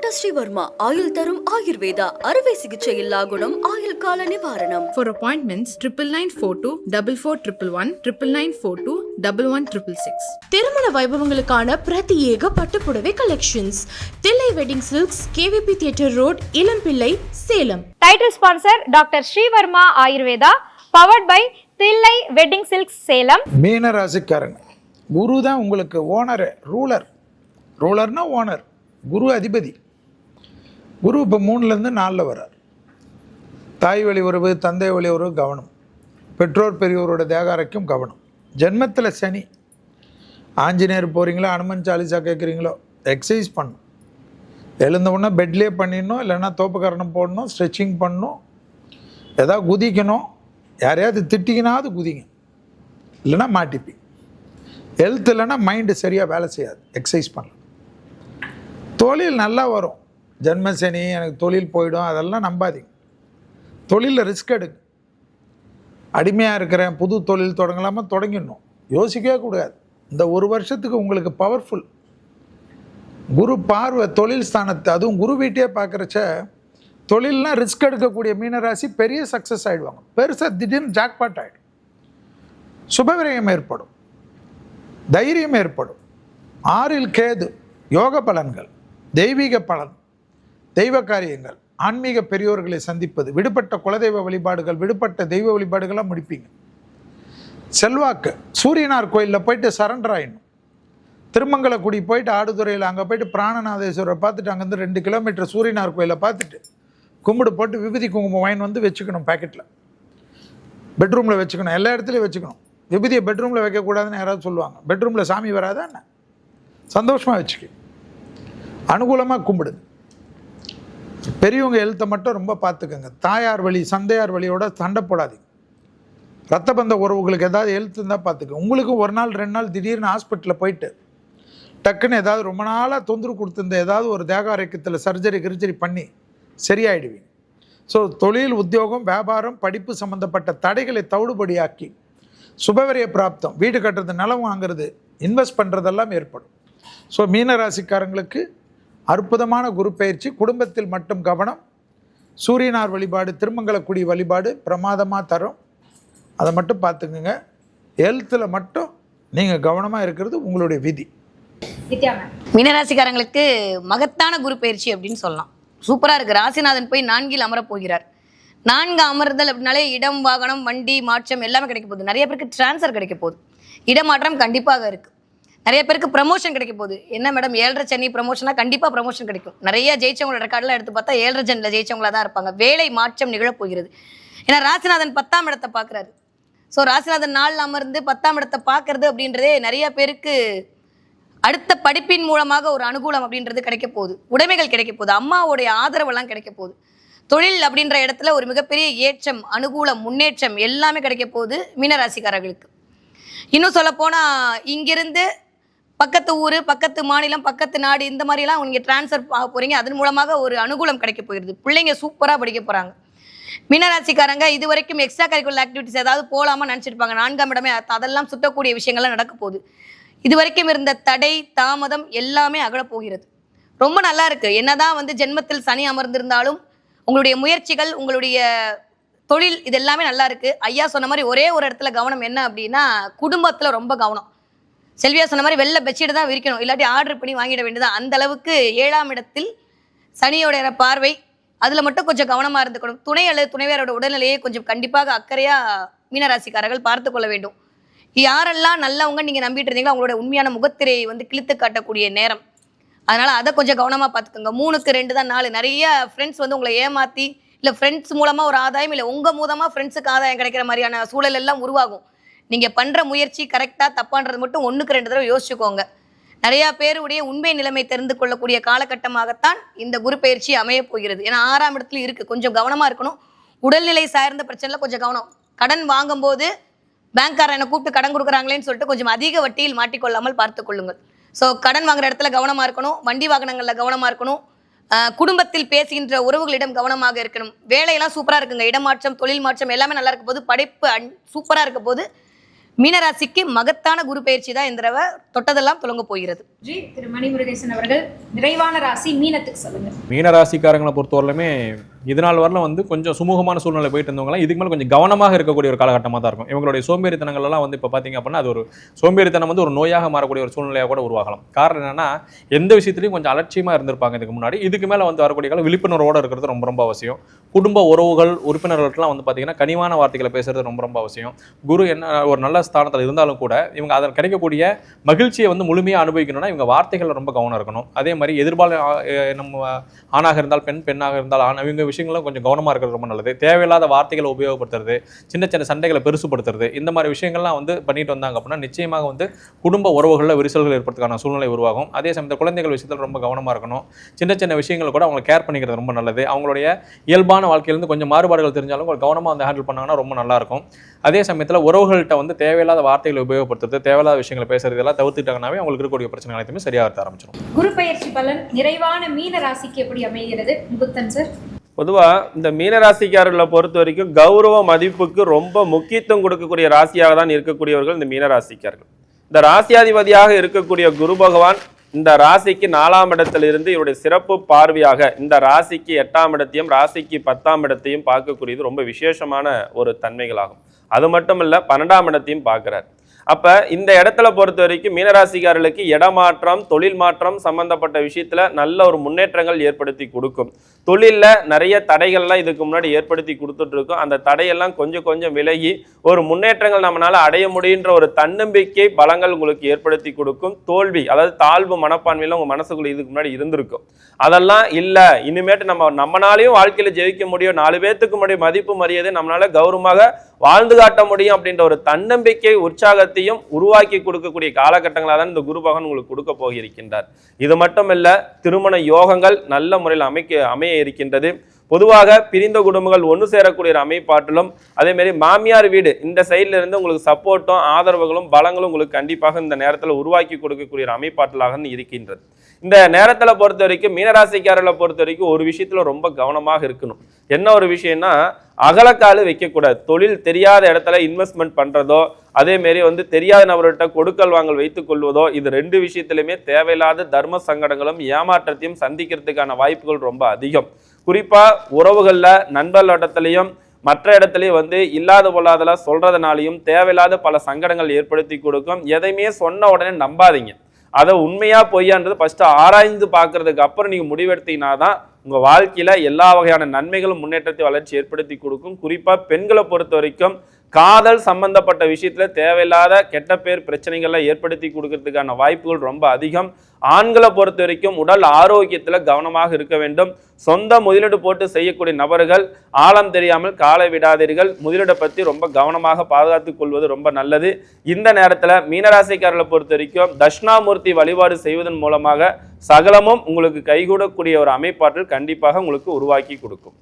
Doctor Sreevarma ஆயுள் தரும் ஆயுர்வேதா அறுவை சிகிச்சை இல்லா குணம் ஆயுள் கால நிவாரணம். For appointments 9942 4411 9942 1166. திருமண வைபவங்களுக்கான பிரத்யேக பட்டுப்புடவை collections Thillai wedding silks, KVP theatre road, Ilampillai, Salem. Title sponsor doctor Srivarma Ayurveda, powered by Thillai wedding silks, Salem. மீன ராசிக்காரங்க, குரு தான் உங்களுக்கு ஓனரு, ரூலர்னா ஓனர், குரு அதிபதி. குரு இப்போ 3லேருந்து 4 வர்றார். தாய் வழி உறவு, தந்தை வழி உறவு கவனம், பெற்றோர் பெரியோரோட தேகாரைக்கும் கவனம். ஜென்மத்தில் சனி. ஆஞ்சநேயர் போகிறீங்களோ, அனுமன் சாலிசா கேட்குறீங்களோ, எக்ஸசைஸ் பண்ணணும். எழுந்த உடனே பெட்லேயே பண்ணிடணும், இல்லைன்னா தோப்புக்கரணம் போடணும், ஸ்ட்ரெச்சிங் பண்ணணும், ஏதாவது குதிக்கணும், யாரையாவது திட்டிக்கினாவது குதிங்க, இல்லைன்னா மாட்டிப்பி. ஹெல்த் இல்லைன்னா மைண்டு சரியாக வேலை செய்யாது, எக்ஸசைஸ் பண்ணலாம். தொழில் நல்லா வரும். ஜென்மசனி, எனக்கு தொழில் போயிடும், அதெல்லாம் நம்பாதீங்க. தொழிலில் ரிஸ்க் எடுங்க. அடிமையாக இருக்கிறேன், புது தொழில் தொடங்கலாமா, தொடங்கிடணும், யோசிக்கவே கூடாது. இந்த ஒரு வருஷத்துக்கு உங்களுக்கு பவர்ஃபுல். குரு பார்வை தொழில் ஸ்தானத்தை, அதுவும் குரு வீட்டையே பார்க்குறச்ச தொழில்னால் ரிஸ்க் எடுக்கக்கூடிய மீனராசி பெரிய சக்ஸஸ் ஆகிடுவாங்க. பெருசாக திடீர்னு ஜாக்பாட் ஆகிடும். சுபவிரயம் ஏற்படும், தைரியம் ஏற்படும். 6ல் கேது, யோக பலன்கள், தெய்வீக பலன், தெய்வ காரியங்கள், ஆன்மீக பெரியோர்களை சந்திப்பது, விடுபட்ட குலதெய்வ வழிபாடுகள், விடுபட்ட தெய்வ வழிபாடுகளாக முடிப்பீங்க. செல்வாக்கு, சூரியனார் கோயிலில் போயிட்டு சரண்டர் ஆகிடணும். திருமங்கலக்குடி போயிட்டு ஆடுதுறையில் அங்கே போயிட்டு பிராணநாதேஸ்வரரை பார்த்துட்டு அங்கேருந்து 2 கிலோமீட்டர் சூரியனார் கோயிலை பார்த்துட்டு கும்பிடு போட்டு விபூதி குங்குமம் வாங்கி வந்து வச்சுக்கணும். பேக்கெட்டில் பெட்ரூமில் வச்சுக்கணும், எல்லா இடத்துலையும் வச்சுக்கணும். விபூதியை பெட்ரூமில் வைக்கக்கூடாதுன்னு யாராவது சொல்லுவாங்க. பெட்ரூமில் சாமி வராதா என்ன? சந்தோஷமாக வச்சுக்க, அனுகூலமாக கும்பிடுங்க. பெரியவங்க ஹெல்த்தை மட்டும் ரொம்ப பார்த்துக்கோங்க. தாயார் வழி, சந்தையார் வழியோட சண்டை போடாதீங்க. ரத்த பந்த உறவுகளுக்கு ஏதாவது ஹெல்த் இருந்தால் பார்த்துக்கோங்க. உங்களுக்கும் 1 நாள் 2 நாள் திடீர்னு ஹாஸ்பிட்டலில் போயிட்டு டக்குன்னு ஏதாவது ரொம்ப நாளாக தொந்தரவு கொடுத்துருந்த ஏதாவது ஒரு தேக ஆரோக்கியத்தில் சர்ஜரி பண்ணி சரியாயிடுவீங்க. ஸோ தொழில், உத்தியோகம், வியாபாரம், படிப்பு சம்மந்தப்பட்ட தடைகளை தவிடுபடியாக்கி சுபவிரய பிராப்தம், வீடு கட்டுறது, நிலம் வாங்குறது, இன்வெஸ்ட் பண்ணுறதெல்லாம் ஏற்படும். ஸோ மீனராசிக்காரங்களுக்கு அற்புதமான குரு பயிற்சி. குடும்பத்தில் மட்டும் கவனம். சூரியனார் வழிபாடு, திருமங்கலக்குடி வழிபாடு பிரமாதமாக தரும். அதை மட்டும் பார்த்துக்குங்க. ஹெல்த்தில் மட்டும் நீங்கள் கவனமாக இருக்கிறது உங்களுடைய விதி. மீனராசிக்காரங்களுக்கு மகத்தான குரு பயிற்சி அப்படின்னு சொல்லலாம். சூப்பராக இருக்குது. ராசிநாதன் போய் 4ல் அமரப் போகிறார். 4 அமர்தல் அப்படின்னாலே இடம், வாகனம், வண்டி மாற்றம் எல்லாமே கிடைக்க போகுது. நிறைய பேருக்கு டிரான்ஸ்ஃபர் கிடைக்க போகுது. இடமாற்றம் கண்டிப்பாக இருக்குது. நிறைய பேருக்கு ப்ரமோஷன் கிடைக்க போகுது. என்ன மேடம் 7.5 சனி ப்ரமோஷனாக? கண்டிப்பாக ப்ரமோஷன் கிடைக்கும். நிறைய ஜெயிச்சவங்களோட ரெக்கார்டெலாம் எடுத்து பார்த்தா 7.5 சனியில் ஜெயிச்சவங்களாக தான் இருப்பாங்க. வேலை மாற்றம் நிகழப் போகிறது. ஏன்னா ராசிநாதன் 10ஆம் இடத்தை பார்க்குறாரு. ஸோ ராசிநாதன் 4ல் அமர்ந்து 10ஆம் இடத்தை பார்க்கறது அப்படின்றதே நிறைய பேருக்கு அடுத்த படிப்பின் மூலமாக ஒரு அனுகூலம் அப்படின்றது கிடைக்க போகுது. உடைமைகள் கிடைக்க போகுது. அம்மாவுடைய ஆதரவெல்லாம் கிடைக்க போகுது. தொழில் அப்படின்ற இடத்துல ஒரு மிகப்பெரிய ஏற்றம், அனுகூலம், முன்னேற்றம் எல்லாமே கிடைக்க போகுது மீனராசிக்காரர்களுக்கு. இன்னும் சொல்லப்போனால் இங்கிருந்து பக்கத்து ஊர், பக்கத்து மாநிலம், பக்கத்து நாடு, இந்த மாதிரிலாம் நீங்கள் டிரான்ஸ்ஃபர் ஆக போகிறீங்க. அதன் மூலமாக ஒரு அனுகூலம் கிடைக்க போகிறது. பிள்ளைங்க சூப்பராக படிக்க போகிறாங்க. மீனராசிக்காரங்க இது வரைக்கும் எக்ஸ்ட்ரா கரிக்குலர் ஆக்டிவிட்டிஸ் ஏதாவது போகலாமா நினச்சிருப்பாங்க. 4ஆம் இடமே அதெல்லாம் சுட்டக்கூடிய விஷயங்கள்லாம் நடக்க போகுது. இது வரைக்கும் இருந்த தடை, தாமதம் எல்லாமே அகலப் போகிறது. ரொம்ப நல்லா இருக்குது. என்னதான் ஜென்மத்தில் சனி அமர்ந்திருந்தாலும் உங்களுடைய முயற்சிகள், உங்களுடைய தொழில், இது எல்லாமே நல்லா இருக்குது. ஐயா சொன்ன மாதிரி ஒரே ஒரு இடத்துல கவனம் என்ன அப்படின்னா, குடும்பத்தில் ரொம்ப கவனம். செல்வியா சொன்ன மாதிரி வெள்ளை பெட்ஷீட் தான் விரிக்கணும், இல்லாட்டி ஆர்டர் பண்ணி வாங்கிட வேண்டியதான். அந்த அளவுக்கு 7ஆம் இடத்தில் சனியோட பார்வை, அதில் மட்டும் கொஞ்சம் கவனமாக இருந்துக்கணும். துணை அல்லது துணைவியரோட உடல்நிலையை கொஞ்சம் கண்டிப்பாக அக்கறையாக மீனராசிக்காரர்கள் பார்த்து கொள்ள வேண்டும். யாரெல்லாம் நல்லவங்க நீங்கள் நம்பிட்டு இருந்தீங்களோ அவங்களோட உண்மையான முகத்திரையை கிழித்து காட்டக்கூடிய நேரம். அதனால் அதை கொஞ்சம் கவனமாக பார்த்துக்கோங்க. 3க்கு 2 தான் 4. நிறைய ஃப்ரெண்ட்ஸ் உங்களை ஏமாற்றி, இல்லை ஃப்ரெண்ட்ஸ் மூலமாக ஒரு ஆதாயம், இல்லை உங்கள் மூலமாக ஃப்ரெண்ட்ஸுக்கு ஆதாயம் கிடைக்கிற மாதிரியான சூழல் எல்லாம் உருவாகும். நீங்கள் பண்ணுற முயற்சி கரெக்டாக தப்பான்றது மட்டும் 1க்கு 2 தடவை யோசிச்சுக்கோங்க. நிறையா பேருடைய உண்மை நிலைமை தெரிந்து கொள்ளக்கூடிய காலகட்டமாகத்தான் இந்த குரு பயிற்சி அமையப் போகிறது. ஏன்னா 6ஆம் இடத்துல இருக்குது. கொஞ்சம் கவனமாக இருக்கணும். உடல்நிலை சார்ந்த பிரச்சனையில் கொஞ்சம் கவனம். கடன் வாங்கும்போது பேங்க்காரன் என்னை கூப்பிட்டு கடன் கொடுக்குறாங்களேன்னு சொல்லிட்டு கொஞ்சம் அதிக வட்டியில் மாட்டிக்கொள்ளாமல் பார்த்து கொள்ளுங்கள். ஸோ கடன் வாங்குற இடத்துல கவனமாக இருக்கணும். வண்டி வாகனங்களில் கவனமாக இருக்கணும். குடும்பத்தில் பேசுகின்ற உறவுகளிடம் கவனமாக இருக்கணும். வேலையெல்லாம் சூப்பராக இருக்குங்க. இடமாற்றம், தொழில் மாற்றம் எல்லாமே நல்லா இருக்க போது. படைப்பு சூப்பராக இருக்க போது. மீனராசிக்கு மகத்தான குரு பயிற்சி தான் இந்த தடவை தொட்டதெல்லாம் தொடங்க போகிறது. திரு மணிமுருகேசன் அவர்கள் நிறைவான ராசி மீனத்துக்கு சொல்லுங்க. மீன ராசிக்காரங்களை பொறுத்தவரையிலுமே இது நாள் வரல வந்து கொஞ்சம் சுமூகமான சூழ்நிலை போயிட்டு இருந்தவங்களாம் இதுக்கு மேலே கொஞ்சம் கவனமாக இருக்கக்கூடிய ஒரு காலகட்டமாக தான் இருக்கும். இவங்களுடைய சோம்பேறித்தனங்கள் எல்லாம் வந்து இப்போ பார்த்தீங்க அப்படின்னா அது ஒரு சோம்பேறித்தனம் வந்து ஒரு நோயாக மாறக்கூடிய ஒரு சூழ்நிலையாக கூட உருவாகலாம். காரணம் என்னன்னா எந்த விஷயத்துலையும் கொஞ்சம் அலட்சியமாக இருந்திருப்பாங்க இதுக்கு முன்னாடி. இதுக்கு மேலே வந்து வரக்கூடிய காலம் விழிப்புணர்வோடு இருக்கிறது ரொம்ப ரொம்ப அவசியம். குடும்ப உறவுகள் உறுப்பினர்கள்ட்டெல்லாம் வந்து பார்த்தீங்கன்னா கனிவான வார்த்தைகளை பேசுறது ரொம்ப ரொம்ப அவசியம். குரு என்ன ஒரு நல்ல ஸ்தானத்தில் இருந்தாலும் கூட இவங்க அதில் கிடைக்கக்கூடிய மகிழ்ச்சியை வந்து முழுமையாக அனுபவிக்கணும்னா இவங்க வார்த்தைகள் ரொம்ப கவனம் இருக்கணும். அதே மாதிரி நம்ம ஆணாக இருந்தால் பெண், பெண்ணாக இருந்தால் ஆண், இவங்க விஷயங்களும் கொஞ்சம் கவனமாக இருக்கிறது ரொம்ப நல்லது. தேவையில்லாத வார்த்தைகளை உபயோகப்படுத்துறது, சின்ன சின்ன சண்டைகளை பெருசுப்படுத்துறது, இந்த மாதிரி விஷயங்கள்லாம் வந்து பண்ணிட்டு வந்தாங்க அப்படின்னா நிச்சயமாக வந்து குடும்ப உறவுகளில் விரிசல்கள் ஏற்படுறதுக்கான சூழ்நிலை உருவாகும். அதே சமயத்தில் குழந்தைகள் விஷயத்தில் ரொம்ப கவனமாக இருக்கணும். சின்ன சின்ன விஷயங்களை கூட அவங்க கேர் பண்ணிக்கிறது ரொம்ப நல்லது. அவங்களுடைய இயல்பான வாழ்க்கையிலேருந்து கொஞ்சம் மாறுபாடுகள் தெரிஞ்சாலும் கவனமாக வந்து ஹேண்டில் பண்ணாங்கன்னா ரொம்ப நல்லாயிருக்கும். அதே சமயத்தில் உறவுகள்கிட்ட வந்து தேவையில்லாத வார்த்தைகளை உபயோகப்படுத்துறது, தேவையில்லாத விஷயங்களை பேசுறது, இதெல்லாம் தவிர்த்துட்டாங்கன்னாவே அவங்களுக்கு இருக்கக்கூடிய பிரச்சனை அனைத்துமே சரியாக ஆரம்பிச்சிடும். குரு பெயர்ச்சி பலன் நிறைவான மீன ராசிக்கு எப்படி அமைகிறது முகுந்தன் சார்? பொதுவாக இந்த மீனராசிக்காரர்களை பொறுத்த வரைக்கும் கௌரவ மதிப்புக்கு ரொம்ப முக்கியத்துவம் கொடுக்கக்கூடிய ராசியாக தான் இருக்கக்கூடியவர்கள் இந்த மீனராசிக்காரர்கள். இந்த ராசியாதிபதியாக இருக்கக்கூடிய குரு பகவான் இந்த ராசிக்கு 4ஆம் இடத்திலிருந்து இவருடைய சிறப்பு பார்வையாக இந்த ராசிக்கு 8ஆம் இடத்தையும் ராசிக்கு 10ஆம் இடத்தையும் பார்க்கக்கூடியது ரொம்ப விசேஷமான ஒரு தன்மைகளாகும். அது மட்டும் இல்லை 12ஆம் இடத்தையும் பார்க்கிறார். அப்ப இந்த இடத்துல பொறுத்த வரைக்கும் மீனராசிக்காரர்களுக்கு இடமாற்றம், தொழில் மாற்றம் சம்பந்தப்பட்ட விஷயத்துல நல்ல ஒரு முன்னேற்றங்கள் ஏற்படுத்தி கொடுக்கும். தொழில்ல நிறைய தடைகள்லாம் இதுக்கு முன்னாடி ஏற்படுத்தி கொடுத்துட்டு இருக்கும். அந்த தடையெல்லாம் கொஞ்சம் கொஞ்சம் விலகி ஒரு முன்னேற்றங்கள் நம்மளால அடைய முடியுன்ற ஒரு தன்னம்பிக்கை பலங்கள் உங்களுக்கு ஏற்படுத்தி கொடுக்கும். தோல்வி, அதாவது தாழ்வு மனப்பான்மையில உங்க மனசுக்குள்ள இதுக்கு முன்னாடி இருந்திருக்கும். அதெல்லாம் இல்ல, இனிமேட்டு நம்மனாலையும் வாழ்க்கையில ஜெயிக்க முடியும், 4 பேத்துக்கு முன்னாடி மதிப்பு மரியாதை நம்மளால கௌரவமாக வாழ்ந்து காட்ட முடியும் அப்படின்ற ஒரு தன்னம்பிக்கை உற்சாகத்தையும் உருவாக்கி கொடுக்கக்கூடிய காலகட்டங்களாக தான் இந்த குரு பகவான் உங்களுக்கு கொடுக்க போகிருக்கின்றார். இது மட்டும் இல்ல, திருமண யோகங்கள் நல்ல முறையில் அமைய இருக்கின்றது. பொதுவாக பிரிந்த குடும்பங்கள் ஒன்று சேரக்கூடிய ஒரு அமைப்பாட்டிலும், அதே மாதிரி மாமியார் வீடு இந்த சைட்ல இருந்து உங்களுக்கு சப்போர்ட்டும் ஆதரவுகளும் பலங்களும் உங்களுக்கு கண்டிப்பாக இந்த நேரத்தில் உருவாக்கி கொடுக்கக்கூடிய ஒரு அமைப்பாட்டலாக இருக்கின்றது. இந்த நேரத்தில் பொறுத்த வரைக்கும் மீனராசிக்காரர்களை பொறுத்த வரைக்கும் ஒரு விஷயத்துல ரொம்ப கவனமாக இருக்கணும். என்ன ஒரு விஷயம்னா, அகலக்காலு வைக்கக்கூடாது. தொழில் தெரியாத இடத்துல இன்வெஸ்ட்மெண்ட் பண்றதோ, அதே மாரி வந்து தெரியாத நபர்கிட்ட கொடுக்கல் வாங்கல் வைத்துக் கொள்வதோ, இது 2 விஷயத்திலுமே தேவையில்லாத தர்ம சங்கடங்களும் ஏமாற்றத்தையும் சந்திக்கிறதுக்கான வாய்ப்புகள் ரொம்ப அதிகம். குறிப்பா உறவுகள்ல, நண்பர் வட்டத்திலையும் மற்ற இடத்துலயும் வந்து இல்லாத பொல்லாதெல்லாம் சொல்றதுனாலையும் தேவையில்லாத பல சங்கடங்கள் ஏற்படுத்தி கொடுக்கும். எதையுமே சொன்ன உடனே நம்பாதீங்க. அதை உண்மையா பொய்யான்றது ஃபர்ஸ்ட் ஆராய்ந்து பார்க்கறதுக்கு அப்புறம் நீங்க முடிவெடுத்தீங்கன்னா தான் உங்க வாழ்க்கையில எல்லா வகையான நன்மைகளும் முன்னேற்றத்தை வளர்ச்சி ஏற்படுத்தி கொடுக்கும். குறிப்பா பெண்களை பொறுத்த வரைக்கும் காதல் சம்பந்தப்பட்ட விஷயத்துல தேவையில்லாத கெட்ட பேர் பிரச்சனைகள்லாம் ஏற்படுத்தி கொடுக்கறதுக்கான வாய்ப்புகள் ரொம்ப அதிகம். ஆண்களை பொறுத்த வரைக்கும் உடல் ஆரோக்கியத்துல கவனமாக இருக்க வேண்டும். சொந்த முதலீடு போட்டு செய்யக்கூடிய நபர்கள் ஆழம் தெரியாமல் காலை விடாதீர்கள். முதலீடை பற்றி ரொம்ப கவனமாக பாதுகாத்துக் கொள்வது ரொம்ப நல்லது. இந்த நேரத்துல மீனராசிக்காரர்களை பொறுத்த வரைக்கும் தட்சிணாமூர்த்தி வழிபாடு செய்வதன் மூலமாக சகலமும் உங்களுக்கு கைகூடக்கூடிய ஒரு அமைப்பாற்றல் கண்டிப்பாக உங்களுக்கு உருவாக்கி கொடுக்கும்.